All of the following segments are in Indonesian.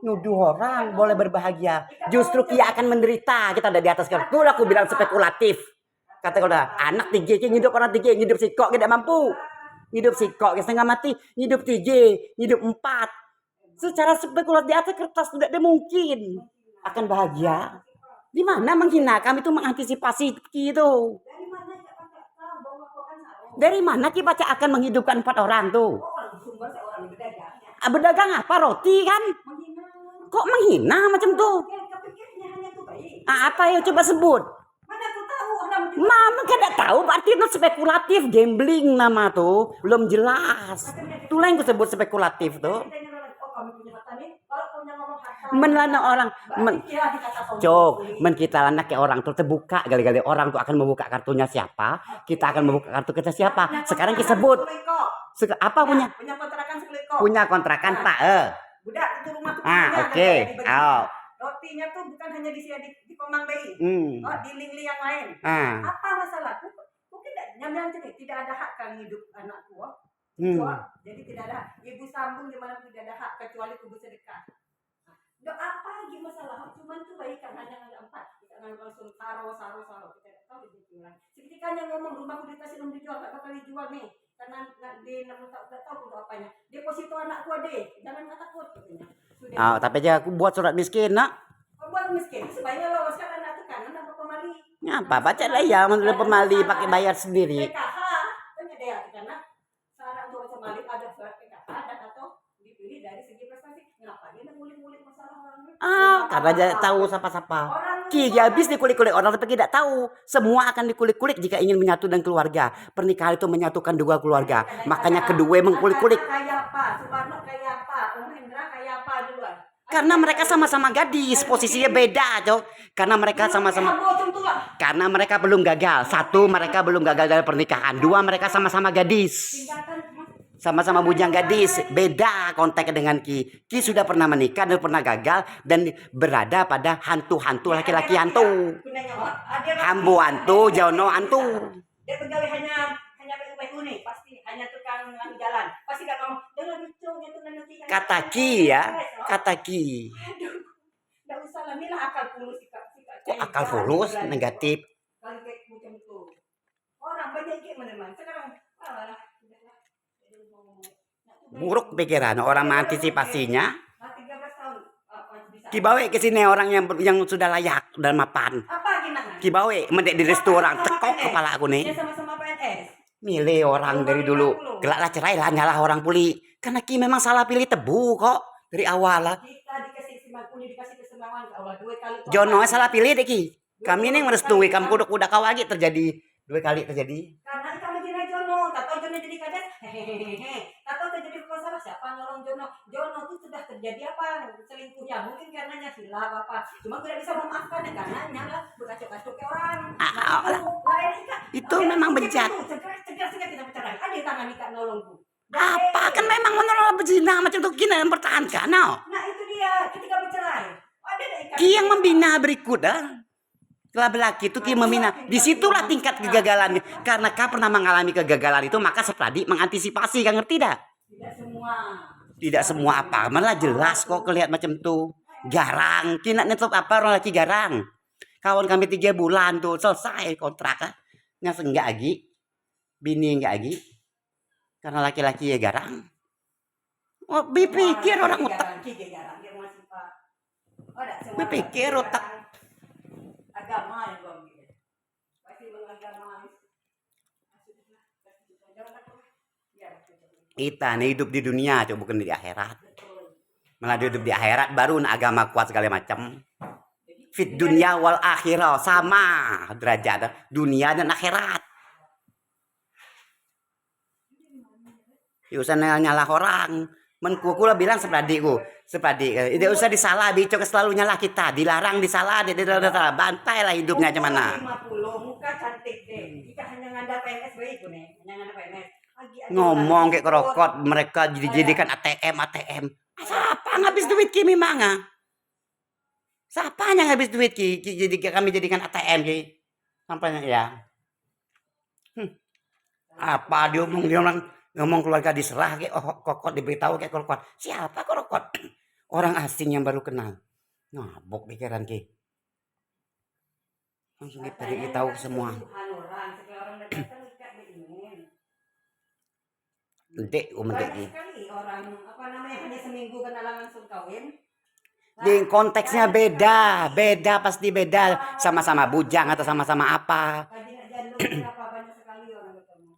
Nuduh orang boleh berbahagia. Justru Kia akan menderita. Kita ada di atas kertas. Tuh aku bilang spekulatif. Kata udah anak tiga hidup orang tiga hidup si kok tidak mampu. Hidup si kok setengah mati. Hidup tiga, hidup empat. Secara spekulatif di atas kertas tidak mungkin akan bahagia. Di mana menghina kami itu mengantisipasi gitu. Dari mana kita baca akan menghidupkan 4 orang tuh? Berdagang apa? Roti kan? Kok menghina macam tuh? Apa ya coba sebut? Mama tidak tahu, berarti itu spekulatif, gambling nama tuh, belum jelas. Itulah yang disebut spekulatif tuh. Menlana orang, kita anak kayak orang tuh terbuka, gali-gali orang tuh akan membuka kartunya siapa, kita akan membuka kartu kita siapa. Sekarang kita sebut apa punya? Punya kontrakan Pak. Budak itu rumah tuh. Oke. Rotinya tuh bukan hanya di Komang Bay. Di Lingli yang lain. Apa masalah? Mungkin tidak ada hak kan hidup anak tua. Jadi tidak ada hak. Ibu sambung di mana tidak ada hak kecuali kubu sedekah. Enggak apa lagi masalah. Cuman tuh baik kan hanya ada 4. Kita nggak langsung saro. Kita tidak tahu di jualan. Seketikanya ngomong rumahku dikasih belum dijual, tak bakal dijual nih. Karena dia tak tahu untuk apanya. Deposito anakku deh. Jangan takut katanya. Tapi aja aku buat surat miskin nak. Buat miskin sebanyak lo sekarang anak tekan anak pemali. Ngapa baca lah ya menurut pemali pakai bayar sendiri. PKH tanya dia karena syarat untuk pemali ada surat PKH dan atau dipilih dari segi prestasi. Ngapa dia ngulik-ngulik masalah orang? Karena dia tahu siapa-siapa. Ki habis dikulik-kulik orang tapi tidak tahu. Semua akan dikulik-kulik jika ingin menyatu dan keluarga. Pernikahan itu menyatukan dua keluarga. Makanya kedua mengkulik-kulik. Kayak apa? Soekarno kayak apa? Om Hendra kayak apa duluan? Karena mereka sama-sama gadis, posisinya beda, Cok. Karena mereka sama-sama. Karena mereka belum gagal. Satu, mereka belum gagal dalam pernikahan. Dua, mereka sama-sama gadis. Sama-sama bujang gadis, beda konteksnya dengan Ki. Ki sudah pernah menikah dan pernah gagal dan berada pada hantu-hantu laki-laki hantu. Hambu hantu, Jono hantu. Dia pegawai hanya nih, pasti hanya tukang jalan. Pasti gak ngomong, kata Ki ya, kata Ki. Aduh, enggak usah lah, inilah akal fulus. Kok akal fulus negatif? Orang banyak kayak mana-mana. Sekarang buruk pikiran orang mengantisipasinya. Kibawe ke sini orang yang sudah layak dan mapan. Kibawe mendek di restu orang tekok kepala aku nih. Sama-sama PNS. Milih orang dari dulu. Gelaklah cerai lah nyalah orang puli. Karena Ki memang salah pilih tebu kok dari awal lah. Jono salah pilih deh Ki. Kami ini merestui kamu udah kau lagi terjadi 2 kali terjadi. Karena kami jadi Jono, tahu Jono jadi kadet. Hehehe. Tahu terjadi masalah siapa nolong Jono? Jono itu sudah terjadi apa? Selingkuhnya mungkin karenanya silap apa. Cuma tidak bisa memaafkan karena nyala berkacau-kacau ke orang. Itu memang bejat. Cegah kita bercerai. Ada tangan nikah nolongku. Apa kan memang menolak berzina macam itu Ki yang mempertahankan. Nah itu dia ketika bercerai. Ki yang membina berikut laki-laki itu Ki membina. Disitulah tingkat kegagalannya. Karena kau pernah mengalami kegagalan itu maka Sepradi mengantisipasi. Kau ngerti dah? Tidak semua apa. Malah jelas kok kelihat macam itu. Garang. Ki nak netop apa orang laki garang. Kawan kami 3 bulan tuh selesai kontrak. Nggak enggak lagi. Bini enggak lagi. Karena laki-laki ya garang. Oh, pikir orang otak. Pikir otak. Agama yang gua gitu. Pasti mengagama. Kita nih hidup di dunia, coba bukan di akhirat. Malah hidup di akhirat baru agama kuat segala macam. Fit dunia wal akhirah sama derajat dunia dan akhirat. Usah nyalah orang. Menku lah bilang Sepradi tidak usah disalah bicok selalu nyalah kita, dilarang disalah, bantai lah hidupnya cuman. 50 muka cantik deh. Kita hanya ngandal PNS baik nih, hanya ngandal PNS. Ngomong kayak kerokot mereka dijadikan ATM. Siapa ngabis duit Ki memang? Siapa yang ngabis duit Ki? Jadi kami jadikan ATM Ki. Sampainya ya. Apa dia ngomong dia orang Ngomong keluarga diserah ke kokot diberitahu kayak kokot. Siapa kokot? Orang asing yang baru kenal. Ngabok pikiran ki. Langsung kita tahu semua. Entek ki. Orang apa namanya hanya seminggu kenalan langsung kawin. Di konteksnya beda, pasti beda. Sama-sama bujang atau sama-sama apa. Banyak sekali orang ketemu.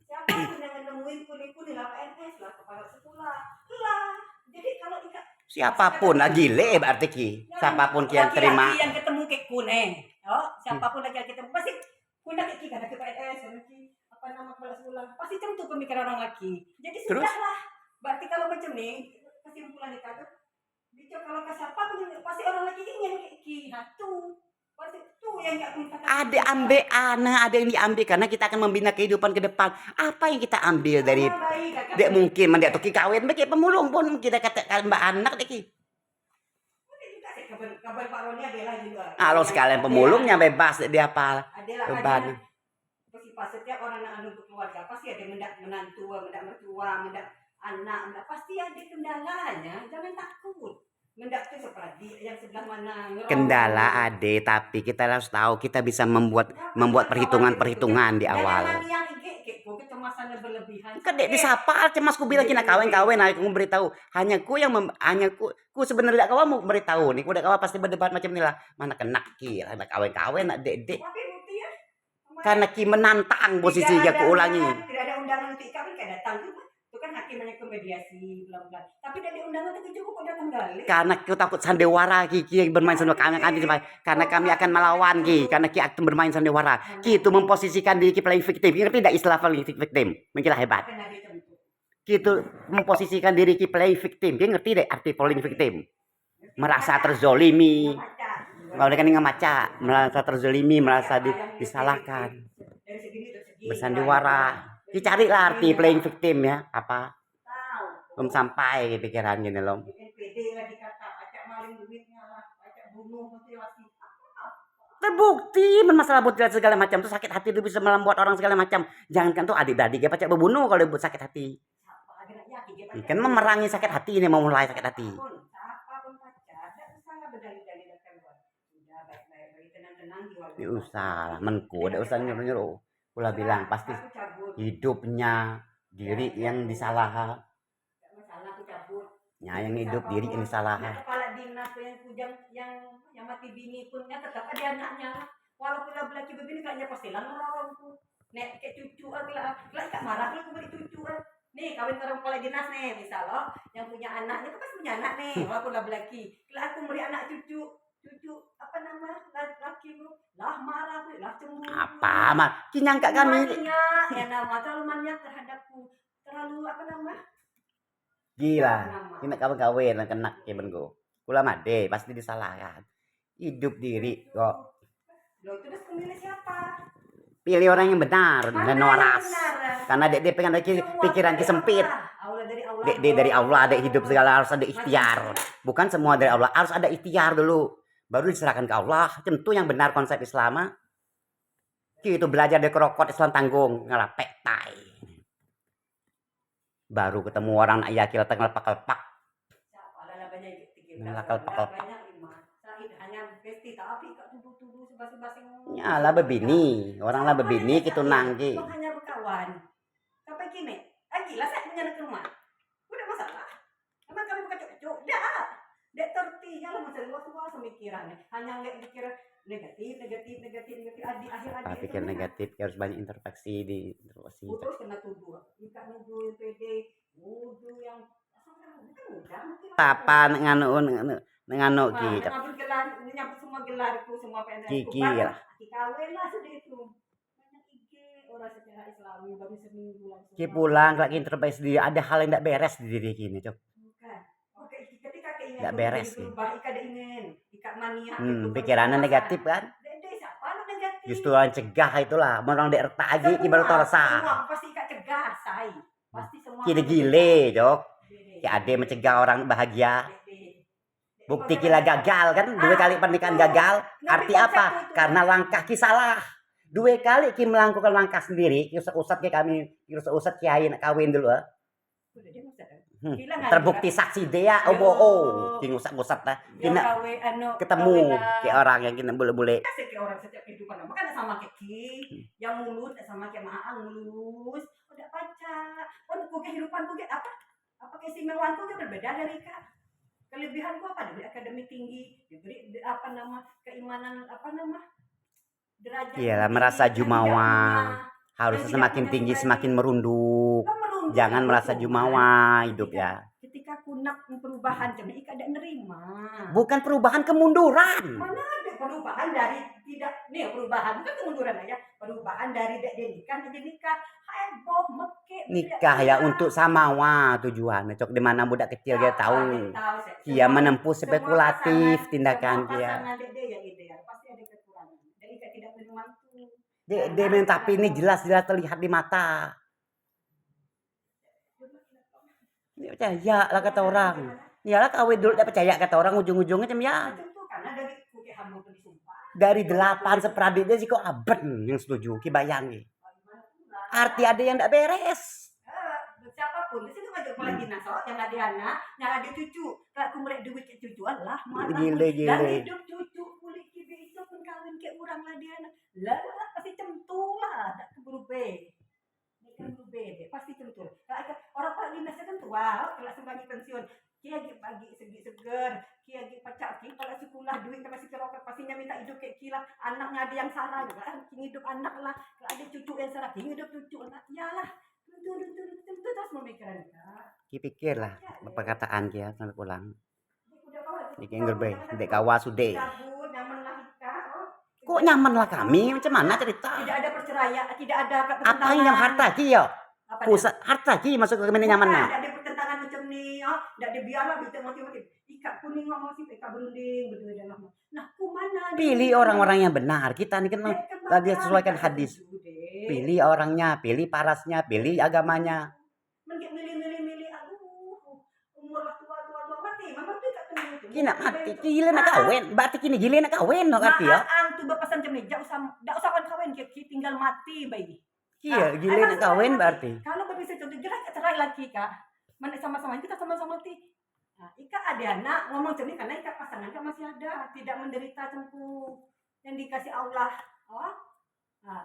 Siapa yang nemuin kuli-kuli lah PNS lah kepala sekolah lah. Jadi kalau siapapun gile berarti ki. Siapapun yang terima. Yang ketemu ke kune. Oh, siapapun lagi yang ketemu pasti punya ke kita ke PNS apa nama kepala sekolah. Pasti tentu pemikiran orang laki. Jadi sudahlah. Berarti kalau macam ni kesimpulan kita tuh kalau ke siapa pasti orang lagi ingin ki hatu. Ada ambil ada yang diambil karena kita akan membina kehidupan ke depan. Apa yang kita ambil dari dek mungkin mendak tuh kawin bagi pemulung pun kita katakan mbak anak dek ki. Kalau sekalian pemulungnya bebas dia apa beban. Setiap orang yang anu keluarga pasti ada menantu, mertua, anak, pasti ada kendalanya. Jangan takut. Mendak itu seperti yang sebelah mana. Kendala ada, tapi kita harus tahu kita bisa membuat perhitungan di awal. Kedek disapa cemas ku bilang kena kawin aku memberitahu hanya ku ku sebenarnya kau mau memberitahu nih ku dak kau pasti berdebat macam inilah mana kena ki ada kawin nak dek karena ki menantang posisi ku ulangi. Tidak ada undangan untuk kawin kayak datang itu kan hakimnya ke mediasi bla-bla. Tapi dari undangan itu cukup kok datang kali. Karena ku takut sandiwara ki bermain sandiwara kami karena kami akan melawan ki karena ki akan bermain sandiwara. Ki itu memposisikan diri ki playing victim. Ngerti tidak istilah playing victim? Mungkin hebat. Ki itu memposisikan diri ki playing victim. Dia ngerti deh arti playing victim. Merasa terzolimi. Kalau kan ngemaca, merasa terzolimi, merasa disalahkan. Bersandiwara. Dicarilah arti playing victim ya, apa? Belum sampai pikiran gini loh. Terbukti masalah buat segala macam tuh sakit hati itu bisa membuat orang segala macam. Jangankan tuh adik-adik dia pacak berbunuh kalau buat sakit hati. Kan memerangi sakit hati ini mau mulai sakit hati. Usah menku, ada usah nyuruh. Pula bilang pasti hidupnya diri yang disalah. Yang hidup diri yang disalah. Kepala dinas yang mati bini punnya tetap ada anaknya. Walaupun lah belaki begini kayaknya pasti lah orang-orangku. Nek kayak cucu lah tak marah aku beri cucu nih kawin orang kepala dinas nih misal loh yang punya anaknya tuh pasti punya anak nih walaupun lah belaki. Lah aku beri anak cucu apa nama laki lu lah marah aku lah cemburu apa mah kinyangka kami ya nama terlalu maniak terhadapku terlalu apa nama gila kena kawin kena kebenku kula made pasti disalahkan hidup diri kok lo terus memilih siapa pilih orang yang benar dan waras karena dek pengen pikiran sempit dek dari Allah ada hidup segala harus ada ikhtiar bukan semua dari Allah harus ada ikhtiar dulu baru diserahkan ke Allah. Tentu yang benar konsep Islam. Itu belajar dari kerokot Islam tanggung ngelapek tai. Baru ketemu orang nak yakin datang ngelepak-lepak. Ngelepak-lepak. Nyala bebini, orang lah bebini gitu nangki. Hanya berkawan. Sampai kini, gila saya punya ke rumah. Udah masalah. Emang kami bukan cocok. Dah. Dek terti jangan macam luas pemikirannya hanya nggak dikira negatif di akhir pikir negatif harus banyak introspeksi terus kena tuduh ikan nuduh PD nuduh yang apa nganu ki ngambil gelar nyambut semua gelarku semua PNS kiki lah kawin lah sudah itu banyak IG orang secara Islami baru seminggu langsung ki pulang lagi introspeksi dia ada hal yang tidak beres di diri kini cok nggak beres sih. Pikirannya negatif kan? Justru orang cegah itulah, orang dek retak aja, baru terasa. Pasti cegah, pasti semua. Gile, jok. Kayak ade mencegah orang bahagia. Bukti kila gagal kan, 2 kali pernikahan gagal. Arti apa? Karena langkah ki salah. 2 kali Ki melakukan langkah sendiri, Ki usat-usat Ki kami, Ki usat-usat Kiai nak kawin dulu. Udah dia ngusat. Terbukti saksi dia, Ki ngusat-ngusat lah. Ki nak ketemu Ki orang yang kena bule-bule. Kasih ke orang setiap kehidupan. Makanya sama kayak Ki, yang mulus sama kayak Maang mulus. Udah pacar. Oh, kehidupanku kayak apa? Apa keistimewaanku kan berbeda dari Kak. Kelebihanku apa? Diberi akademik tinggi, diberi keimanan derajat. Iyalah merasa jumawa. Harusnya semakin tinggi semakin merunduk. Jangan merasa jumawa hidup ya. Ketika kunak perubahan jadi Ika tidak nerima. Bukan perubahan, kemunduran. Mana ada perubahan dari tidak perubahan bukan kemunduran aja. Perubahan dari nikah jadi nikah. Heboh meke. Nikah ya untuk samawa tujuan. Cok di mana budak kecil dia tahu. Dia menempuh spekulatif tindakan dia. Yang ideal pasti ada kekurangan. Jadi Ika tidak menerima itu. Tapi ini jelas-jelas terlihat di mata. Ini percaya lah kata orang. Iyalah kawin dulu tak percaya kata orang ujung-ujungnya macam ya. Karena dari kuke hamba itu disumpah. Dari 8 seperadiknya sih kok aben yang setuju. Ki bayangi. Arti ada yang tak beres. Siapapun di situ aja apalagi nasok yang ada anak, yang ada cucu. Kalau aku mulai duit ke cucuan lah marah. Gile. Dan hidup cucu kulit kibi itu pun kawin ke orang lah dia anak. Lah pasti centul lah, tak keburu be. Pasti tentu. Orang Pak dinas kan tua, kalau sebagai pensiun, kia bagi segi seger, kia pacak ki kalau sekolah duit masih keroket pastinya minta hidup kayak kila, anaknya ada yang salah juga kan, hidup anak lah, kalau ada cucu yang salah, hidup cucu anak, iyalah, tentu terus memikirkan. Ki pikir lah perkataan kia sampai pulang. Iki ngerbe, dek kawa sude. Kok nyaman lah kami, macam mana cerita? Tidak ada perceraian, tidak ada apa yang harta ki yo? Pusat harta ki masuk ke mana nyaman nah. Tidak ada pertentangan macam ni, tidak ada biarlah macam-macam. Ikat kuning masih ikat berunding berdua dalam. Nah, ku mana? Pilih orang-orang yang benar. Kita ni kan lagi sesuaikan hadis. Pilih orangnya, pilih parasnya, pilih agamanya. Milih, umur tua mati, mama tu tak tunggu. Kina mati, gila nak kawin. Berarti kini gila nak kawin nak arti ya. Tu berpesan macam ni, tak usah kawin, tinggal mati bayi. Iya, gila nak kawin berarti. Kalau berbisa contoh, jelas cerai lagi Kak. Mana sama-sama, kita sama-sama mati. Nah, Ika ada anak, ngomong macam ni karena Ika pasangan Ika masih ada, tidak menderita cempu yang dikasih Allah. Nah,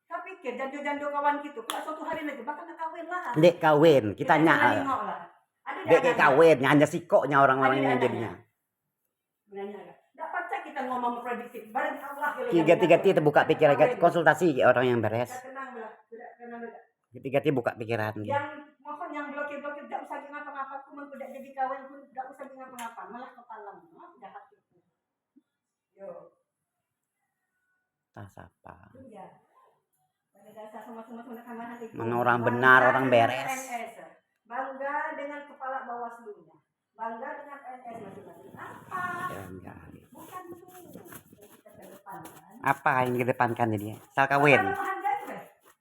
Kak pikir jando-jando kawan gitu, kalau suatu hari nanti bakal nak kawin lah. Dek kawin, kita nyak. Dek kawin, hanya sikoknya orang-orang yang jadinya. Dapat kita ngomong prediksi, barang Allah. Tiga-tiga terbuka pikiran, konsultasi orang yang beres. Tiga-tiga buka pikiran. Yang mohon yang blokir-blokir tidak usah ngapa-ngapa, aku tidak jadi kawin pun tidak usah ngapa-ngapa, malah kepalang, jahat itu. Yo. Tas apa? Iya. Pada dasar sama-sama kamar hati. Mana orang benar, orang beres. Bangga dengan kepala Bawaslu-nya. Bangga dengan PNS masing-masing. Apa? Bukan itu. Kita kedepankan. Apa yang dikedepankan jadinya? Sal kawin.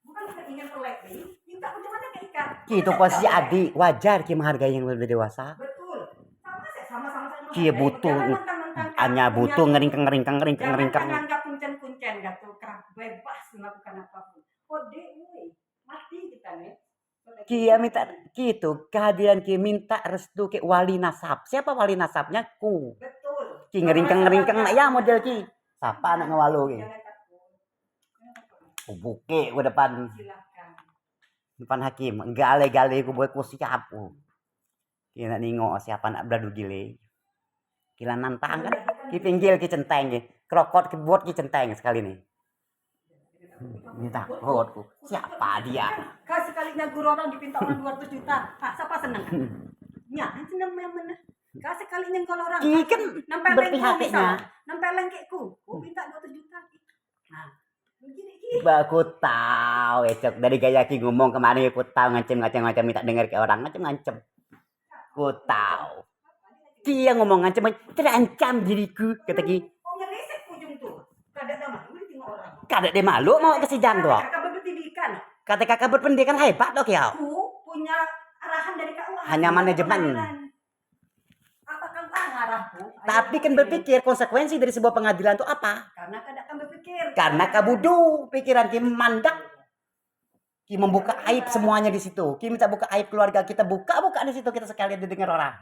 Bukan kita ingin pelek nih. Minta macam mana ke Ika? Itu posisi adik, wajar Ki menghargai yang lebih dewasa. Betul. Sama-sama. Ki butuh hanya butuh ngeringkeng. Jangan anggap kuncen-kuncen gitu. Bebas melakukan apapun. Kode mati kita nih. Kia minta gitu kehadiran Ki minta restu ke wali nasab. Siapa wali nasabnya? Ku. Betul. Ki ngeringkeng ya model Ki. Siapa anak ngewalu Ki? Buke ku depan. Depan hakim. Gale-gale ku buat ku siap ku. Ki nak ningok siapa nak beradu gile. Kila nantang kan? Ki pinggil Ki centeng Ki. Krokot Ki buat Ki centeng sekali nih. Ini takutku. Siapa dia? Kasih sekalinya guru orang dipinta orang 200 juta. Siapa senang? Ya, senang mana? Kasih sekalinya kalau orang. Ki kan berpihaknya. Nempeleng kekku. Ku minta 200 juta. Nah, begini Ki. Aku tahu, esok dari gaya Ki ngomong kemarin aku tahu ngancem minta dengar ke orang ngancem. Ku tahu. Ki yang ngomong ngancem terancam diriku kata Ki. Oh, ngeresek ujung tuh. Kada ada malu tengok orang. Kada dia malu mau ke sidang tuh. Kakak berpendidikan. Kata kakak berpendidikan hebat loh Ki. Aku punya arahan dari KUA. Hanya manajemen. Apakah ngarahku? Tapi kan berpikir konsekuensi dari sebuah pengadilan itu apa? Karena kadang kan berpikir berpikir. Karena kabudu pikiran Ki mandak. Ki membuka aib semuanya di situ. Ki minta buka aib keluarga kita, buka di situ kita sekalian didengar orang.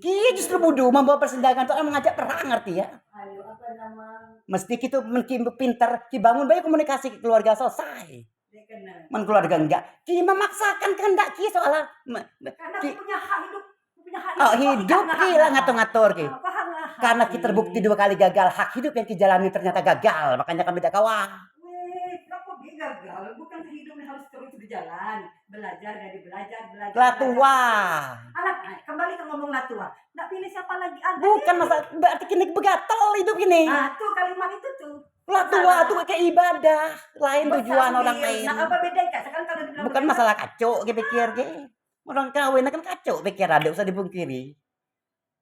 Ki justru bodoh membawa persidangan itu orang mengajak perang ngerti ya. Ayo apa nama? Mesti kita pintar, Ki bangun baik komunikasi ke keluarga selesai. Dia kena. Men keluarga enggak. Ki memaksakan kehendak Ki soalnya. Karena Ki, aku punya hak hidup. Aku punya hak oh hidup Ki lah ngatur-ngatur Ki. Aku hak ngahak. Karena Ki terbukti 2 kali gagal, hak hidup yang Ki jalani ternyata gagal, makanya kami tidak kawah. Weh, kenapa dia gagal? Bukan hidup yang harus terus berjalan. Belajar dari belajar. Lah tua. Anak, kembali ke ngomong lah tua. Nggak pilih siapa lagi. Bukan masalah, berarti kini begatal hidup ini. Nah, tuh kalimat itu tuh. Lah tua tuh kayak ibadah, lain tujuan orang lain. Nah, apa beda Kak? Sekarang kalau dibilang Bukan masalah kacau, pikir orang kawin kan kacau pikir, ada usah dipungkiri.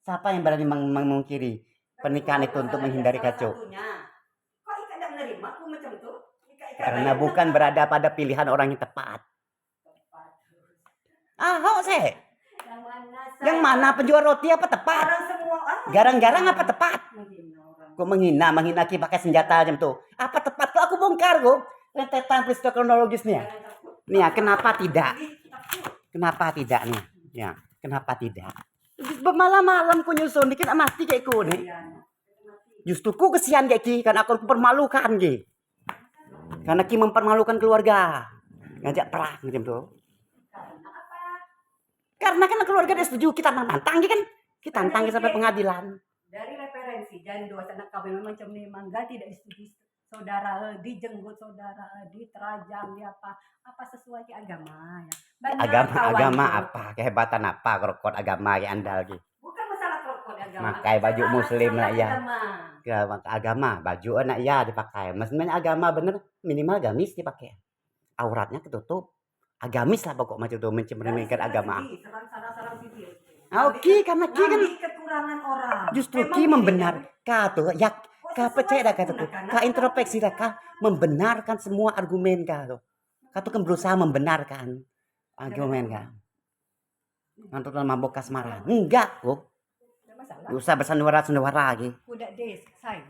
Siapa yang berani memungkiri pernikahan itu untuk menghindari kacau? Kok Ika tidak menerima aku macam itu? Karena bukan berada pada pilihan orang yang tepat. Sih. Yang mana penjual roti apa tepat? Garang-garang apa tepat? Kok menghina Ki pakai senjata macam tuh. Apa tepat? Kalau aku bongkar kok. Rentetan peristiwa kronologisnya. Nih ya, kenapa tidak? Kenapa tidak nih? Ya, kenapa tidak? Malam-malam ku nyusun dikit mati kayak ku nih. Justru ku kesian kayak Ki karena aku permalukan Ki. Karena Ki mempermalukan keluarga. Ngajak perang macam tuh. Karena kan keluarga dia setuju kita tantang kan. Kita tantang sampai pengadilan. Dari referensi dan dua anak kawin macam ni mangga tidak disetujui saudara dijenggut saudara diterajang di apa sesuai ke agama ya. Agama apa? Kehebatan apa krokot agama yang andal Ki? Bukan masalah krokot agama. Pakai baju muslim lah ya. Agama. Baju anak ya dipakai. Maksudnya agama bener minimal gamis dipakai. Auratnya ketutup. Agamis lah pokok macam itu mencerminkan agama. Oke, karena Ki kan kekurangan orang. Justru Ki membenarkan tuh ya Ka percaya dah kata tuh. Ka introspeksi dah Ka membenarkan semua argumen Ka tuh. Ka tuh kan berusaha membenarkan argumen Ka. Untuk mabok kasmaran. Enggak kok. Usah bersandiwara lagi. Udah des, say,